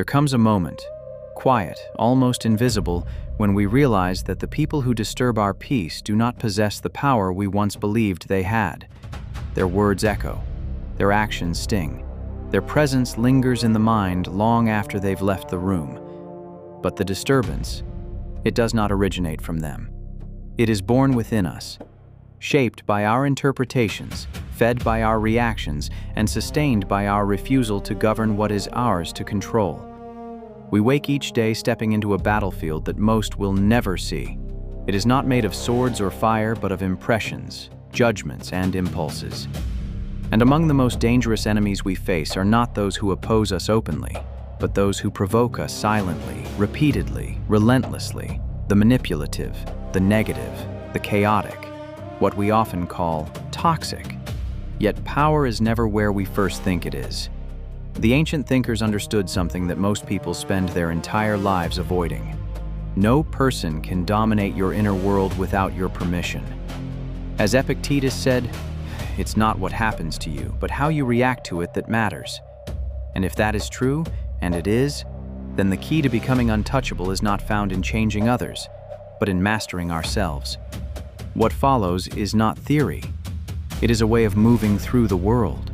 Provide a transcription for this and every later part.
There comes a moment, quiet, almost invisible, when we realize that the people who disturb our peace do not possess the power we once believed they had. Their words echo, their actions sting, their presence lingers in the mind long after they've left the room. But the disturbance, it does not originate from them. It is born within us, shaped by our interpretations, fed by our reactions, and sustained by our refusal to govern what is ours to control. We wake each day stepping into a battlefield that most will never see. It is not made of swords or fire, but of impressions, judgments, and impulses. And among the most dangerous enemies we face are not those who oppose us openly, but those who provoke us silently, repeatedly, relentlessly, the manipulative, the negative, the chaotic, what we often call toxic. Yet power is never where we first think it is. The ancient thinkers understood something that most people spend their entire lives avoiding. No person can dominate your inner world without your permission. As Epictetus said, it's not what happens to you, but how you react to it that matters. And if that is true, and it is, then the key to becoming untouchable is not found in changing others, but in mastering ourselves. What follows is not theory. It is a way of moving through the world,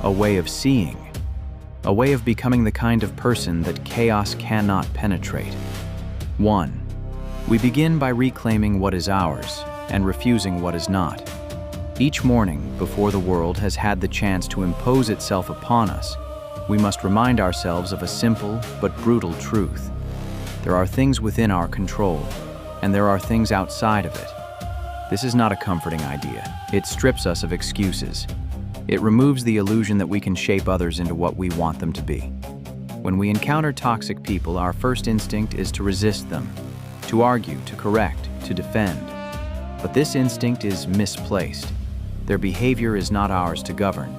a way of seeing, a way of becoming the kind of person that chaos cannot penetrate. 1. We begin by reclaiming what is ours and refusing what is not. Each morning, before the world has had the chance to impose itself upon us, we must remind ourselves of a simple but brutal truth. There are things within our control, and there are things outside of it. This is not a comforting idea. It strips us of excuses. It removes the illusion that we can shape others into what we want them to be. When we encounter toxic people, our first instinct is to resist them, to argue, to correct, to defend. But this instinct is misplaced. Their behavior is not ours to govern.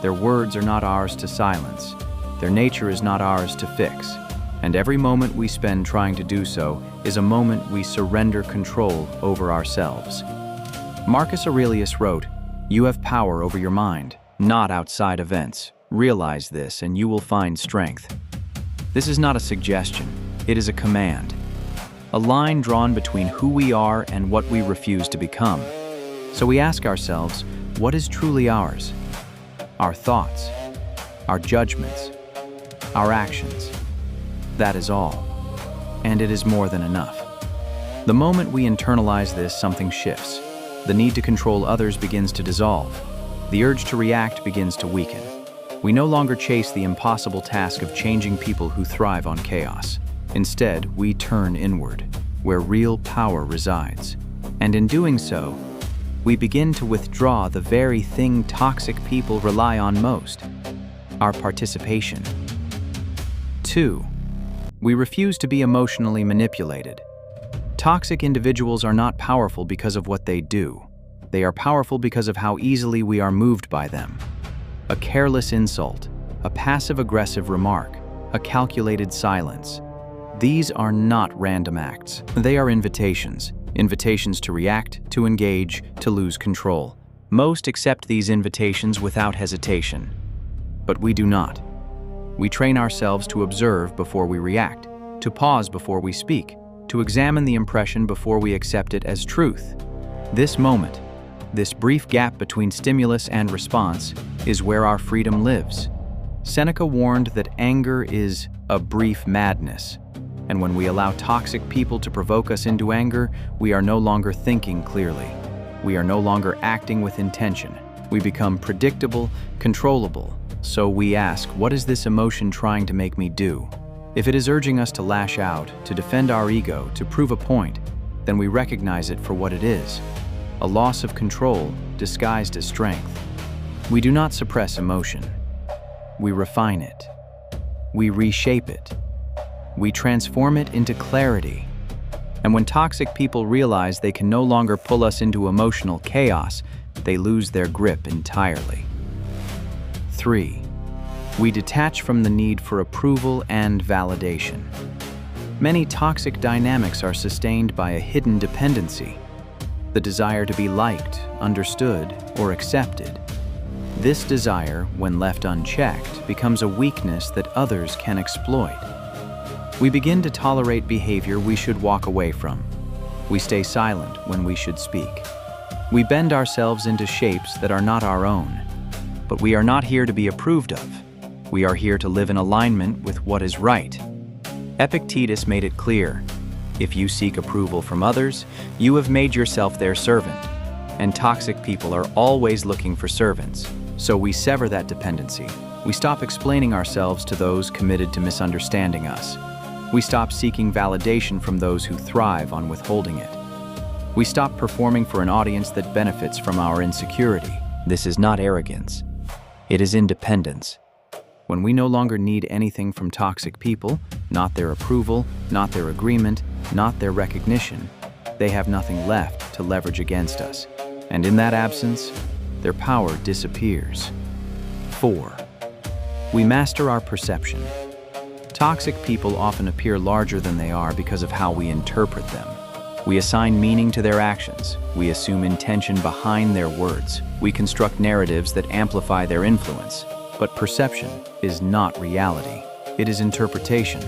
Their words are not ours to silence. Their nature is not ours to fix. And every moment we spend trying to do so is a moment we surrender control over ourselves. Marcus Aurelius wrote, "You have power over your mind, not outside events. Realize this and you will find strength." This is not a suggestion, it is a command. A line drawn between who we are and what we refuse to become. So we ask ourselves, what is truly ours? Our thoughts, our judgments, our actions. That is all. And it is more than enough. The moment we internalize this, something shifts. The need to control others begins to dissolve. The urge to react begins to weaken. We no longer chase the impossible task of changing people who thrive on chaos. Instead, we turn inward, where real power resides. And in doing so, we begin to withdraw the very thing toxic people rely on most: our participation. 2. We refuse to be emotionally manipulated. Toxic individuals are not powerful because of what they do. They are powerful because of how easily we are moved by them. A careless insult, a passive-aggressive remark, a calculated silence. These are not random acts. They are invitations. Invitations to react, to engage, to lose control. Most accept these invitations without hesitation. But we do not. We train ourselves to observe before we react, to pause before we speak, to examine the impression before we accept it as truth. This moment, this brief gap between stimulus and response, is where our freedom lives. Seneca warned that anger is a brief madness. And when we allow toxic people to provoke us into anger, we are no longer thinking clearly. We are no longer acting with intention. We become predictable, controllable. So we ask, what is this emotion trying to make me do? If it is urging us to lash out, to defend our ego, to prove a point, then we recognize it for what it is: a loss of control disguised as strength. We do not suppress emotion. We refine it. We reshape it. We transform it into clarity. And when toxic people realize they can no longer pull us into emotional chaos, they lose their grip entirely. 3. We detach from the need for approval and validation. Many toxic dynamics are sustained by a hidden dependency, the desire to be liked, understood, or accepted. This desire, when left unchecked, becomes a weakness that others can exploit. We begin to tolerate behavior we should walk away from. We stay silent when we should speak. We bend ourselves into shapes that are not our own. But we are not here to be approved of. We are here to live in alignment with what is right. Epictetus made it clear, if you seek approval from others, you have made yourself their servant. And toxic people are always looking for servants. So we sever that dependency. We stop explaining ourselves to those committed to misunderstanding us. We stop seeking validation from those who thrive on withholding it. We stop performing for an audience that benefits from our insecurity. This is not arrogance. It is independence. When we no longer need anything from toxic people, not their approval, not their agreement, not their recognition, they have nothing left to leverage against us. And in that absence, their power disappears. 4. We master our perception. Toxic people often appear larger than they are because of how we interpret them. We assign meaning to their actions. We assume intention behind their words. We construct narratives that amplify their influence. But perception is not reality. It is interpretation,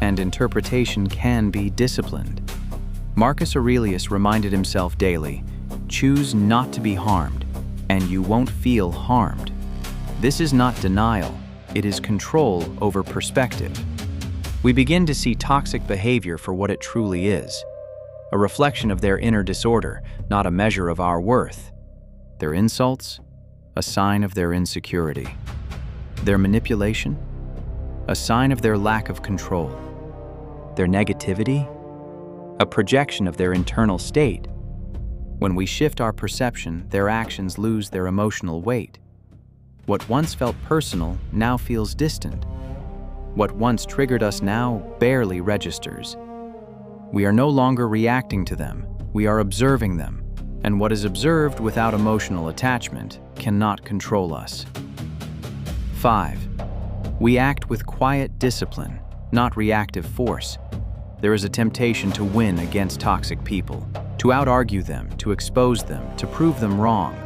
and interpretation can be disciplined. Marcus Aurelius reminded himself daily, choose not to be harmed, and you won't feel harmed. This is not denial. It is control over perspective. We begin to see toxic behavior for what it truly is, a reflection of their inner disorder, not a measure of our worth. Their insults, a sign of their insecurity. Their manipulation, a sign of their lack of control. Their negativity, a projection of their internal state. When we shift our perception, their actions lose their emotional weight. What once felt personal now feels distant. What once triggered us now barely registers. We are no longer reacting to them, we are observing them, and what is observed without emotional attachment cannot control us. 5. We act with quiet discipline, not reactive force. There is a temptation to win against toxic people, to out-argue them, to expose them, to prove them wrong.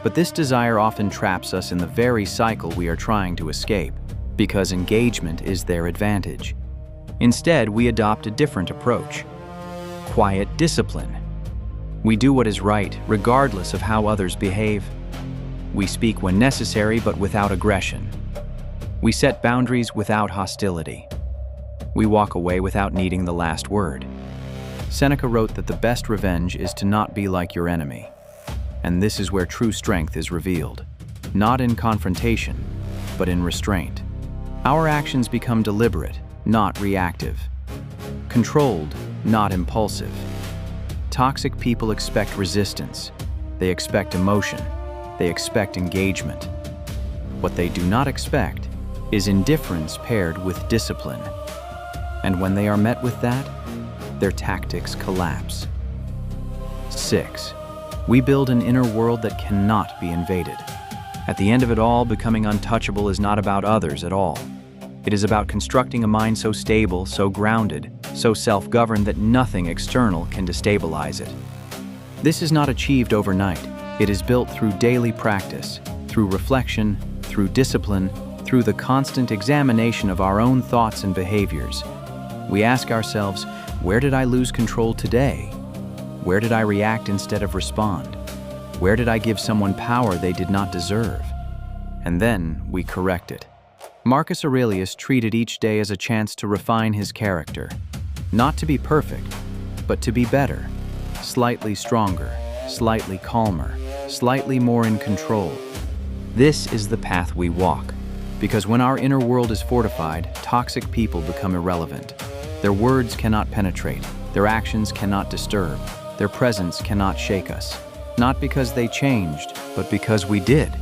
But this desire often traps us in the very cycle we are trying to escape, because engagement is their advantage. Instead, we adopt a different approach. Quiet discipline. We do what is right, regardless of how others behave. We speak when necessary, but without aggression. We set boundaries without hostility. We walk away without needing the last word. Seneca wrote that the best revenge is to not be like your enemy. And this is where true strength is revealed. Not in confrontation, but in restraint. Our actions become deliberate, not reactive. Controlled, not impulsive. Toxic people expect resistance. They expect emotion. They expect engagement. What they do not expect is indifference paired with discipline. And when they are met with that, their tactics collapse. 6. We build an inner world that cannot be invaded. At the end of it all, becoming untouchable is not about others at all. It is about constructing a mind so stable, so grounded, so self-governed that nothing external can destabilize it. This is not achieved overnight. It is built through daily practice, through reflection, through discipline, through the constant examination of our own thoughts and behaviors. We ask ourselves, where did I lose control today? Where did I react instead of respond? Where did I give someone power they did not deserve? And then we correct it. Marcus Aurelius treated each day as a chance to refine his character. Not to be perfect, but to be better. Slightly stronger, slightly calmer, slightly more in control. This is the path we walk. Because when our inner world is fortified, toxic people become irrelevant. Their words cannot penetrate. Their actions cannot disturb. Their presence cannot shake us. Not because they changed, but because we did.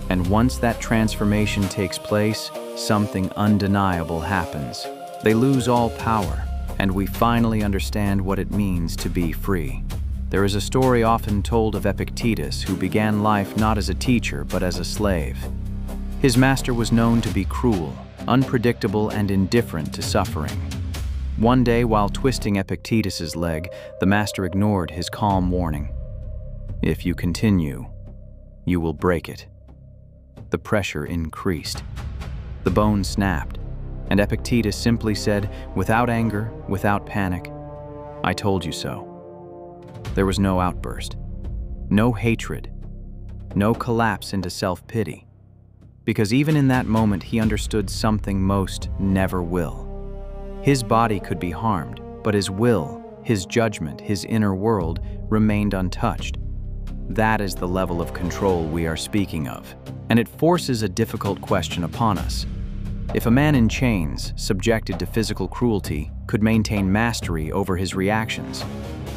And once that transformation takes place, something undeniable happens. They lose all power, and we finally understand what it means to be free. There is a story often told of Epictetus, who began life not as a teacher, but as a slave. His master was known to be cruel, unpredictable, and indifferent to suffering. One day, while twisting Epictetus's leg, the master ignored his calm warning. If you continue, you will break it. The pressure increased. The bone snapped. And Epictetus simply said, without anger, without panic, "I told you so." There was no outburst, no hatred, no collapse into self-pity. Because even in that moment, he understood something most never will. His body could be harmed, but his will, his judgment, his inner world remained untouched. That is the level of control we are speaking of. And it forces a difficult question upon us. If a man in chains, subjected to physical cruelty, could maintain mastery over his reactions,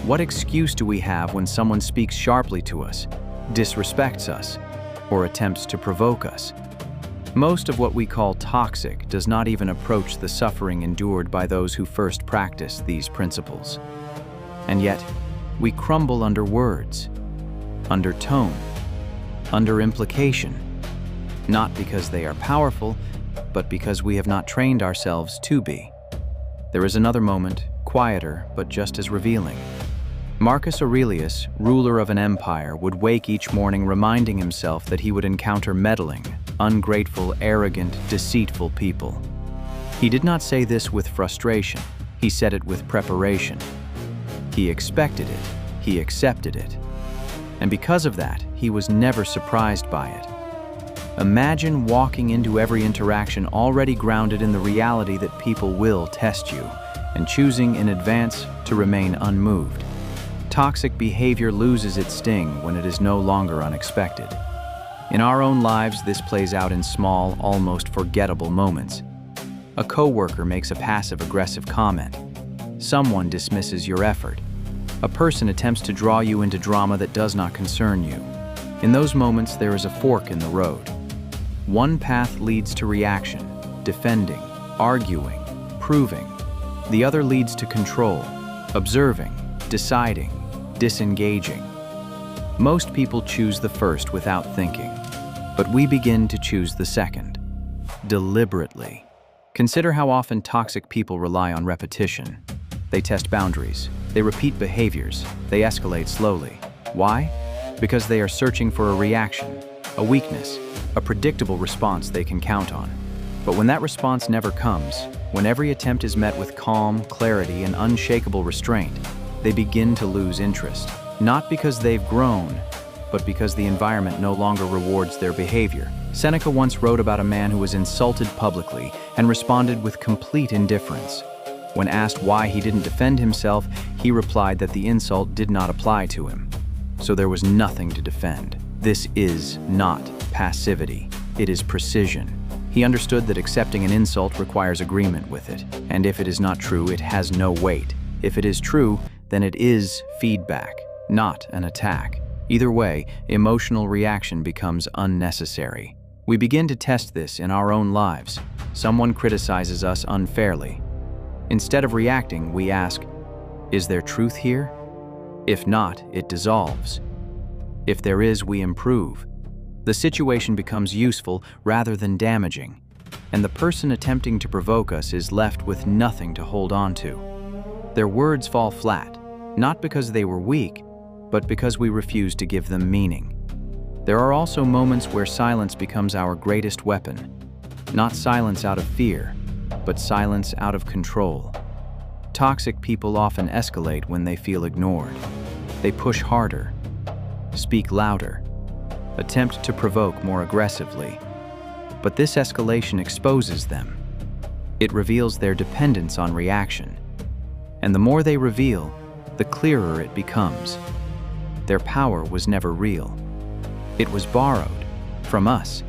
what excuse do we have when someone speaks sharply to us, disrespects us, or attempts to provoke us? Most of what we call toxic does not even approach the suffering endured by those who first practice these principles. And yet, we crumble under words, under tone, under implication, not because they are powerful, but because we have not trained ourselves to be. There is another moment, quieter but just as revealing. Marcus Aurelius, ruler of an empire, would wake each morning reminding himself that he would encounter meddling, ungrateful, arrogant, deceitful people. He did not say this with frustration, he said it with preparation. He expected it, he accepted it. And because of that, he was never surprised by it. Imagine walking into every interaction already grounded in the reality that people will test you, and choosing in advance to remain unmoved. Toxic behavior loses its sting when it is no longer unexpected. In our own lives, this plays out in small, almost forgettable moments. A coworker makes a passive-aggressive comment. Someone dismisses your effort. A person attempts to draw you into drama that does not concern you. In those moments, there is a fork in the road. One path leads to reaction, defending, arguing, proving. The other leads to control, observing, deciding, disengaging. Most people choose the first without thinking, but we begin to choose the second, deliberately. Consider how often toxic people rely on repetition. They test boundaries, they repeat behaviors, they escalate slowly. Why? Because they are searching for a reaction, a weakness, a predictable response they can count on. But when that response never comes, when every attempt is met with calm, clarity, and unshakable restraint, they begin to lose interest. Not because they've grown, but because the environment no longer rewards their behavior. Seneca once wrote about a man who was insulted publicly and responded with complete indifference. When asked why he didn't defend himself, he replied that the insult did not apply to him. So there was nothing to defend. This is not passivity, it is precision. He understood that accepting an insult requires agreement with it, and if it is not true, it has no weight. If it is true, then it is feedback, not an attack. Either way, emotional reaction becomes unnecessary. We begin to test this in our own lives. Someone criticizes us unfairly. Instead of reacting, we ask, is there truth here? If not, it dissolves. If there is, we improve. The situation becomes useful rather than damaging, and the person attempting to provoke us is left with nothing to hold on to. Their words fall flat, not because they were weak, but because we refuse to give them meaning. There are also moments where silence becomes our greatest weapon. Not silence out of fear, but silence out of control. Toxic people often escalate when they feel ignored. They push harder, speak louder, attempt to provoke more aggressively. But this escalation exposes them. It reveals their dependence on reaction. And the more they reveal, the clearer it becomes. Their power was never real. It was borrowed from us.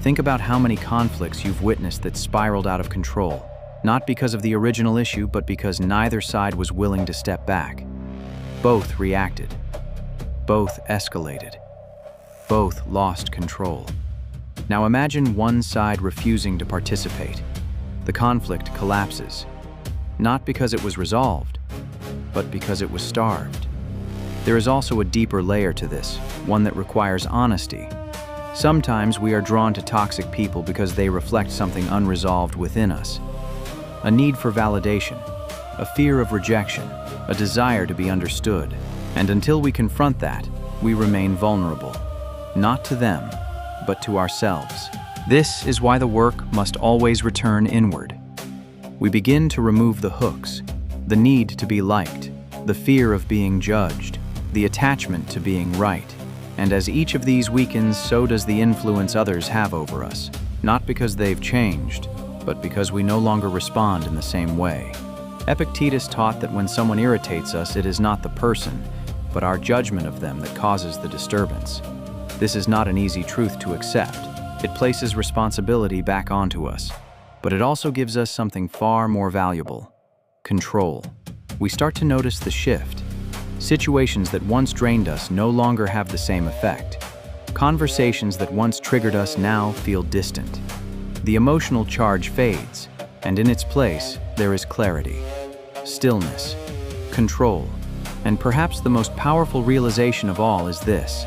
Think about how many conflicts you've witnessed that spiraled out of control, not because of the original issue, but because neither side was willing to step back. Both reacted. Both escalated. Both lost control. Now imagine one side refusing to participate. The conflict collapses, not because it was resolved, but because it was starved. There is also a deeper layer to this, one that requires honesty. Sometimes we are drawn to toxic people because they reflect something unresolved within us. A need for validation, a fear of rejection, a desire to be understood. And until we confront that, we remain vulnerable. Not to them, but to ourselves. This is why the work must always return inward. We begin to remove the hooks, the need to be liked, the fear of being judged, the attachment to being right. And as each of these weakens, so does the influence others have over us, not because they've changed, but because we no longer respond in the same way. Epictetus taught that when someone irritates us, it is not the person, but our judgment of them that causes the disturbance. This is not an easy truth to accept. It places responsibility back onto us, but it also gives us something far more valuable: control. We start to notice the shift. Situations that once drained us no longer have the same effect. Conversations that once triggered us now feel distant. The emotional charge fades, and in its place, there is clarity, stillness, control, and perhaps the most powerful realization of all is this: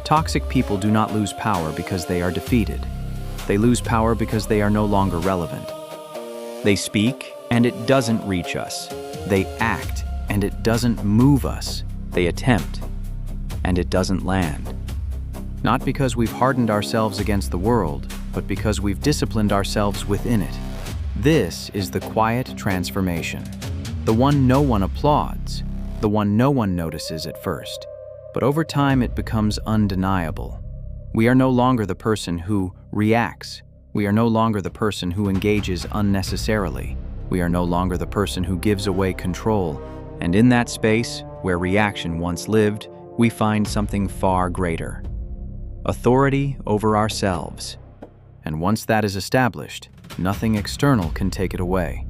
toxic people do not lose power because they are defeated. They lose power because they are no longer relevant. They speak, and it doesn't reach us. They act, and it doesn't move us. They attempt, and it doesn't land. Not because we've hardened ourselves against the world, but because we've disciplined ourselves within it. This is the quiet transformation, the one no one applauds, the one no one notices at first. But over time it becomes undeniable. We are no longer the person who reacts. We are no longer the person who engages unnecessarily. We are no longer the person who gives away control. And in that space, where reaction once lived, we find something far greater: authority over ourselves. And once that is established, nothing external can take it away.